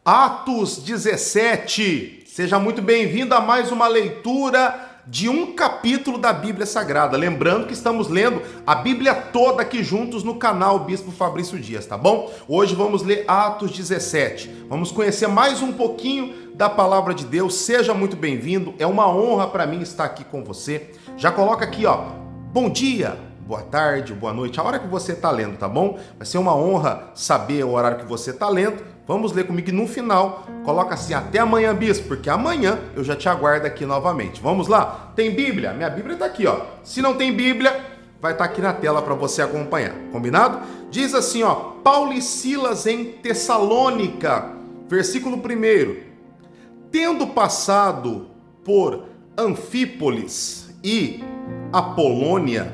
Atos 17. Seja muito bem-vindo a mais uma leitura de um capítulo da Bíblia Sagrada. Lembrando que estamos lendo a Bíblia toda aqui juntos no canal Bispo Fabrício Dias, tá bom? Hoje vamos ler Atos 17. Vamos conhecer mais um pouquinho da palavra de Deus. Seja muito bem-vindo. É uma honra para mim estar aqui com você. Já coloca aqui, ó, bom dia, boa tarde, boa noite, a hora que você está lendo, tá bom? Vai ser uma honra saber o horário que você está lendo. Vamos ler comigo e no final coloca assim, até amanhã, bispo, porque amanhã eu já te aguardo aqui novamente. Vamos lá? Tem Bíblia? Minha Bíblia está aqui, ó. Se não tem Bíblia, vai estar aqui na tela para você acompanhar. Combinado? Diz assim, ó, Paulo e Silas em Tessalônica, versículo 1. Tendo passado por Anfípolis e Apolônia,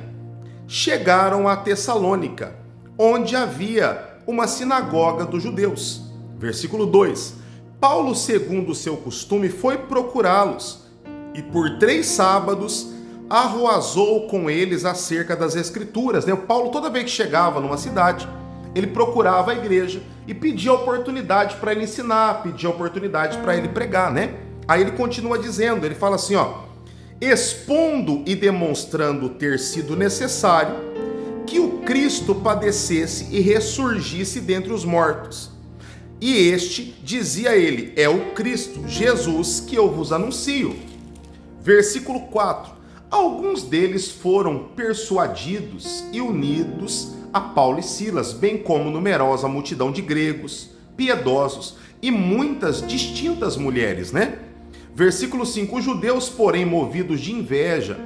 chegaram a Tessalônica, onde havia uma sinagoga dos judeus. Versículo 2. Paulo, segundo o seu costume, foi procurá-los e por 3 sábados arroazou com eles acerca das Escrituras. O Paulo, toda vez que chegava numa cidade, ele procurava a igreja e pedia oportunidade para ele ensinar, pedia oportunidade para ele pregar, né? Aí ele continua dizendo, ele fala assim, ó, expondo e demonstrando ter sido necessário que o Cristo padecesse e ressurgisse dentre os mortos. E este, dizia ele, é o Cristo, Jesus, que eu vos anuncio. Versículo 4. Alguns deles foram persuadidos e unidos a Paulo e Silas, bem como numerosa multidão de gregos, piedosos e muitas distintas mulheres, né? Versículo 5. Os judeus, porém, movidos de inveja,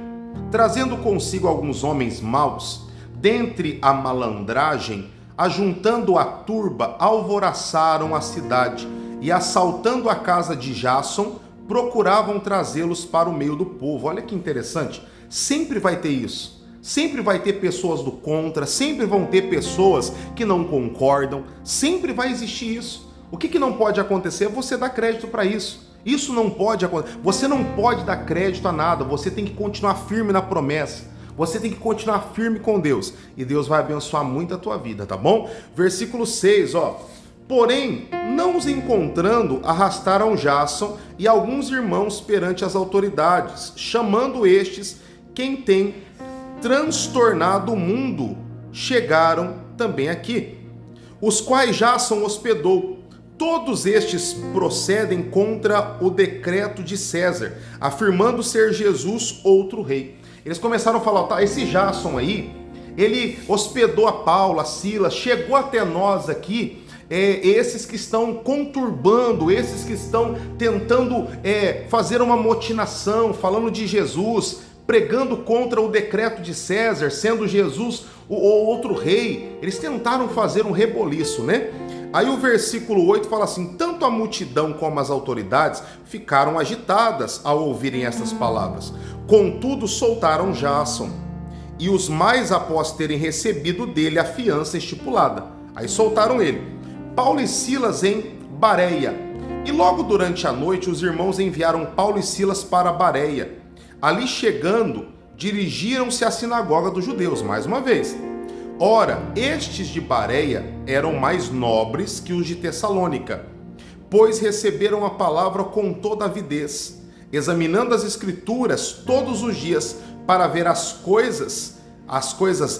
trazendo consigo alguns homens maus, dentre a malandragem, ajuntando a turba, alvoraçaram a cidade e, assaltando a casa de Jasson, procuravam trazê-los para o meio do povo. Olha que interessante, sempre vai ter isso. Sempre vai ter pessoas do contra, sempre vão ter pessoas que não concordam, sempre vai existir isso. O que não pode acontecer é você dar crédito para isso. Isso não pode acontecer. Você não pode dar crédito a nada, você tem que continuar firme na promessa. Você tem que continuar firme com Deus e Deus vai abençoar muito a tua vida, tá bom? Versículo 6, ó. Porém, não os encontrando, arrastaram Jasson e alguns irmãos perante as autoridades, chamando estes quem tem transtornado o mundo, chegaram também aqui, os quais Jasson hospedou. Todos estes procedem contra o decreto de César, afirmando ser Jesus outro rei. Eles começaram a falar, tá, esse Jasson aí, ele hospedou a Paulo, a Silas, chegou até nós aqui, esses que estão conturbando, esses que estão tentando fazer uma motinação, falando de Jesus, pregando contra o decreto de César, sendo Jesus o outro rei. Eles tentaram fazer um reboliço, né? Aí o versículo 8 fala assim, tanto a multidão como as autoridades ficaram agitadas ao ouvirem estas palavras. Contudo, soltaram Jasson, e os mais após terem recebido dele a fiança estipulada. Aí soltaram ele. Paulo e Silas em Bareia. E logo durante a noite os irmãos enviaram Paulo e Silas para Bareia. Ali chegando, dirigiram-se à sinagoga dos judeus, mais uma vez. Ora, estes de Bareia eram mais nobres que os de Tessalônica, pois receberam a palavra com toda avidez, examinando as Escrituras todos os dias para ver as coisas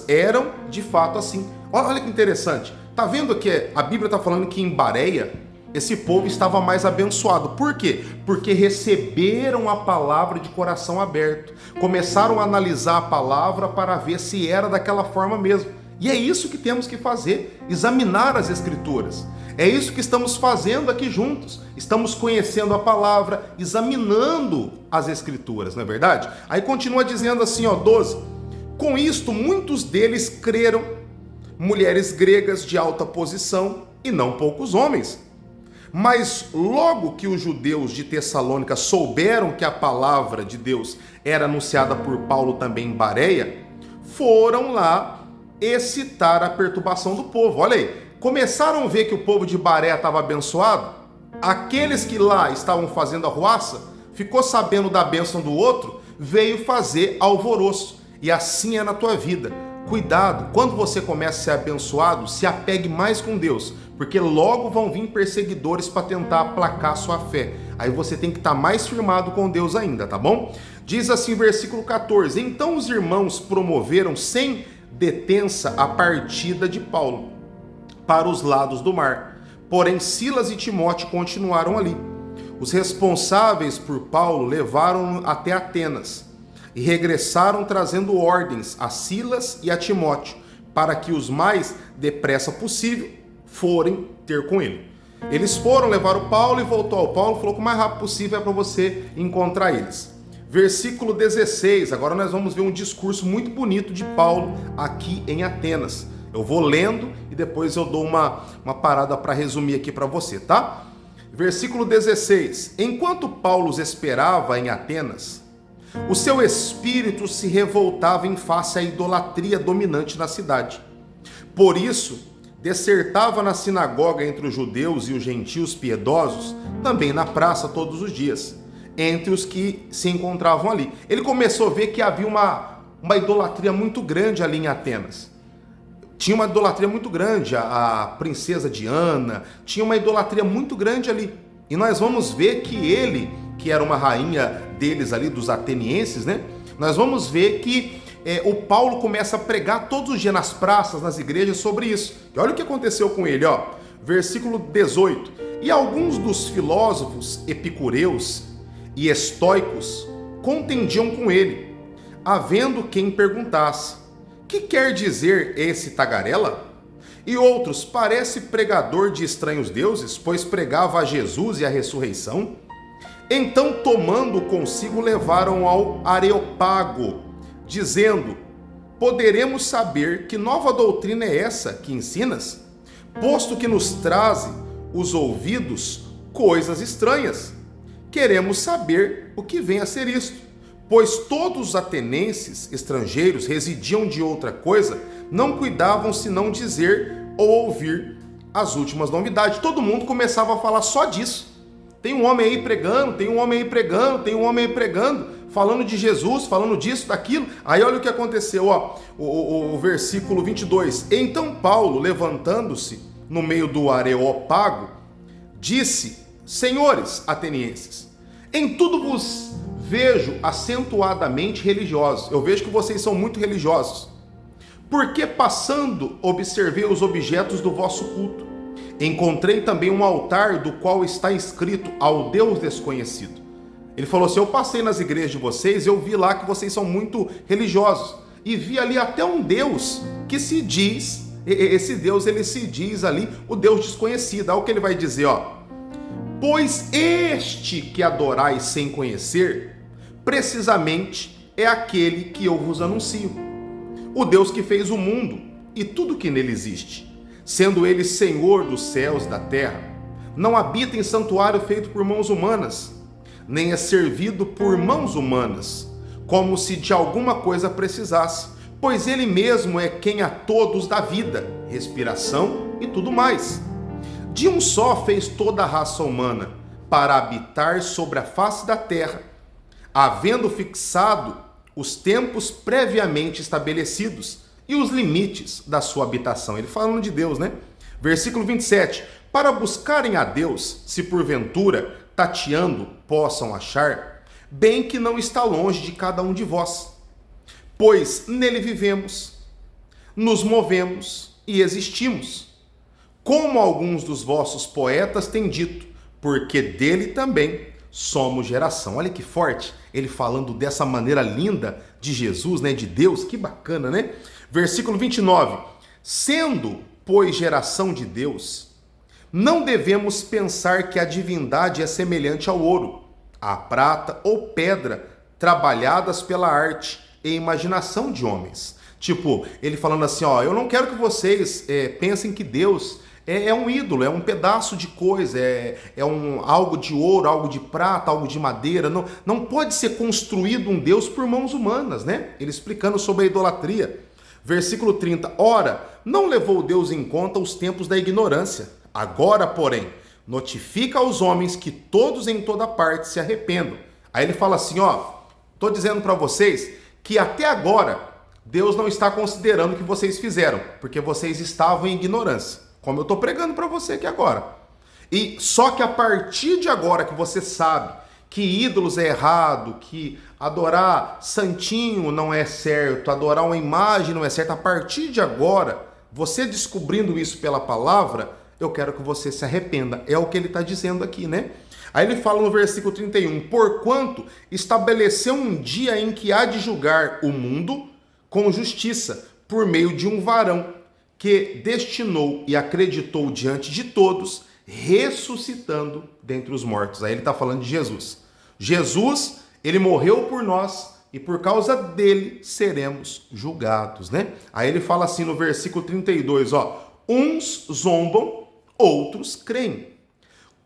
eram de fato assim. Olha que interessante, tá vendo que a Bíblia está falando que em Bareia esse povo estava mais abençoado. Por quê? Porque receberam a palavra de coração aberto, começaram a analisar a palavra para ver se era daquela forma mesmo. E é isso que temos que fazer, examinar as Escrituras. É isso que estamos fazendo aqui juntos. Estamos conhecendo a palavra, examinando as Escrituras, não é verdade? Aí continua dizendo assim, ó, 12. Com isto, muitos deles creram, mulheres gregas de alta posição e não poucos homens. Mas logo que os judeus de Tessalônica souberam que a palavra de Deus era anunciada por Paulo também em Bareia, foram lá excitar a perturbação do povo. Olha aí, começaram a ver que o povo de Bareia estava abençoado. Aqueles que lá estavam fazendo arruaça, ficou sabendo da bênção do outro, veio fazer alvoroço. E assim é na tua vida. Cuidado, quando você começa a ser abençoado, se apegue mais com Deus, porque logo vão vir perseguidores para tentar aplacar a sua fé. Aí você tem que estar mais firmado com Deus ainda, tá bom? Diz assim, versículo 14: Então os irmãos promoveram sem detença a partida de Paulo para os lados do mar. Porém, Silas e Timóteo continuaram ali. Os responsáveis por Paulo levaram-no até Atenas e regressaram trazendo ordens a Silas e a Timóteo para que os mais depressa possível forem ter com ele. Eles foram, levaram Paulo e voltou ao Paulo, falou que o mais rápido possível é para você encontrar eles. Versículo 16, agora nós vamos ver um discurso muito bonito de Paulo aqui em Atenas. Eu vou lendo e depois eu dou uma parada para resumir aqui para você, tá? Versículo 16, enquanto Paulo os esperava em Atenas, o seu espírito se revoltava em face à idolatria dominante na cidade. Por isso, dissertava na sinagoga entre os judeus e os gentios piedosos, também na praça todos os dias, entre os que se encontravam ali. Ele começou a ver que havia uma idolatria muito grande ali em Atenas. Tinha uma idolatria muito grande, a princesa Diana, tinha uma idolatria muito grande ali. E nós vamos ver que ele, que era uma rainha deles ali, dos atenienses, né? Nós vamos ver que o Paulo começa a pregar todos os dias nas praças, nas igrejas sobre isso. E olha o que aconteceu com ele, ó. Versículo 18. E alguns dos filósofos epicureus e estoicos contendiam com ele, havendo quem perguntasse: que quer dizer esse tagarela? E outros: parece pregador de estranhos deuses, pois pregava a Jesus e a ressurreição. Então, tomando consigo, levaram ao Areópago, dizendo: poderemos saber que nova doutrina é essa que ensinas, posto que nos traze os ouvidos coisas estranhas. Queremos saber o que vem a ser isto, pois todos os atenienses estrangeiros residiam de outra coisa, não cuidavam senão dizer ou ouvir as últimas novidades. Todo mundo começava a falar só disso. Tem um homem aí pregando, tem um homem aí pregando, tem um homem aí pregando, falando de Jesus, falando disso, daquilo. Aí olha o que aconteceu, ó, o versículo 22. Então Paulo, levantando-se no meio do Areópago, disse: senhores atenienses, em tudo vos vejo acentuadamente religiosos. Eu vejo que vocês são muito religiosos. Porque passando, observei os objetos do vosso culto. Encontrei também um altar do qual está escrito ao Deus desconhecido. Ele falou assim: eu passei nas igrejas de vocês, eu vi lá que vocês são muito religiosos. E vi ali até um Deus que se diz, esse Deus ele se diz ali o Deus desconhecido. Olha o que ele vai dizer, ó. Pois este que adorais sem conhecer, precisamente é aquele que eu vos anuncio. O Deus que fez o mundo e tudo que nele existe, sendo ele Senhor dos céus e da terra, não habita em santuário feito por mãos humanas, nem é servido por mãos humanas, como se de alguma coisa precisasse, pois ele mesmo é quem a todos dá vida, respiração e tudo mais. De um só fez toda a raça humana, para habitar sobre a face da terra, havendo fixado os tempos previamente estabelecidos e os limites da sua habitação. Ele falando de Deus, né? Versículo 27. Para buscarem a Deus, se porventura, tateando, possam achar, bem que não está longe de cada um de vós. Pois nele vivemos, nos movemos e existimos. Como alguns dos vossos poetas têm dito, porque dele também somos geração. Olha que forte, ele falando dessa maneira linda de Jesus, né, de Deus, que bacana, né? Versículo 29. Sendo, pois, geração de Deus, não devemos pensar que a divindade é semelhante ao ouro, à prata ou pedra, trabalhadas pela arte e imaginação de homens. Tipo, ele falando assim, ó, eu não quero que vocês pensem que Deus é um ídolo, é um pedaço de coisa, algo de ouro, algo de prata, algo de madeira. Não pode ser construído um Deus por mãos humanas, né? Ele explicando sobre a idolatria. Versículo 30. Ora, não levou Deus em conta os tempos da ignorância. Agora, porém, notifica aos homens que todos em toda parte se arrependam. Aí ele fala assim, ó, tô dizendo para vocês que até agora Deus não está considerando o que vocês fizeram, porque vocês estavam em ignorância, como eu estou pregando para você aqui agora. E só que a partir de agora que você sabe que ídolos é errado, que adorar santinho não é certo, adorar uma imagem não é certo, a partir de agora, você descobrindo isso pela palavra, eu quero que você se arrependa. É o que ele está dizendo aqui, né? Aí ele fala no versículo 31, porquanto estabeleceu um dia em que há de julgar o mundo com justiça, por meio de um varão que destinou e acreditou diante de todos, ressuscitando dentre os mortos. Aí ele está falando de Jesus. Jesus, ele morreu por nós e por causa dele seremos julgados, né? Aí ele fala assim no versículo 32, uns zombam, outros creem.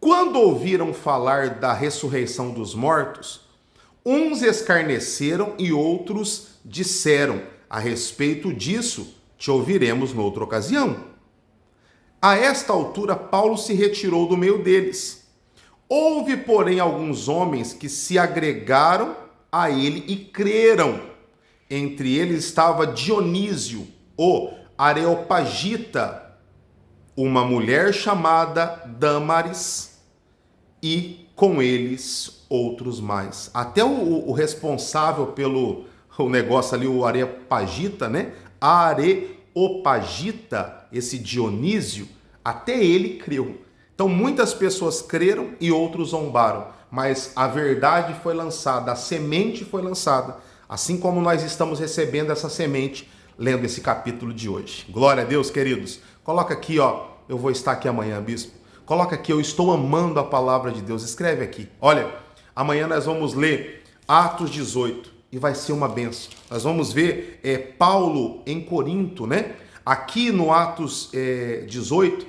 Quando ouviram falar da ressurreição dos mortos, uns escarneceram e outros disseram, a respeito disso te ouviremos noutra ocasião. A esta altura, Paulo se retirou do meio deles. Houve, porém, alguns homens que se agregaram a ele e creram. Entre eles estava Dionísio, o Areopagita, uma mulher chamada Dâmaris, e com eles outros mais. Até o responsável pelo negócio ali, o Areopagita, né? Areopagita, esse Dionísio, até ele creu. Então muitas pessoas creram e outros zombaram, mas a verdade foi lançada, a semente foi lançada, assim como nós estamos recebendo essa semente lendo esse capítulo de hoje. Glória a Deus, queridos. Coloca aqui, eu vou estar aqui amanhã, bispo. Coloca aqui, eu estou amando a palavra de Deus. Escreve aqui. Olha, amanhã nós vamos ler Atos 18 e vai ser uma bênção. Nós vamos ver Paulo em Corinto, né? Aqui no Atos 18,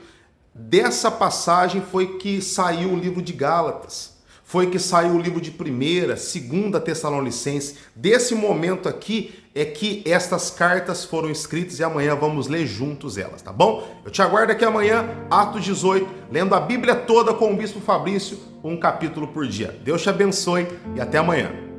dessa passagem foi que saiu o livro de Gálatas, foi que saiu o livro de 1ª, 2ª Tessalonicenses. Desse momento aqui é que estas cartas foram escritas e amanhã vamos ler juntos elas, tá bom? Eu te aguardo aqui amanhã, Atos 18, lendo a Bíblia toda com o Bispo Fabrício, um capítulo por dia. Deus te abençoe e até amanhã.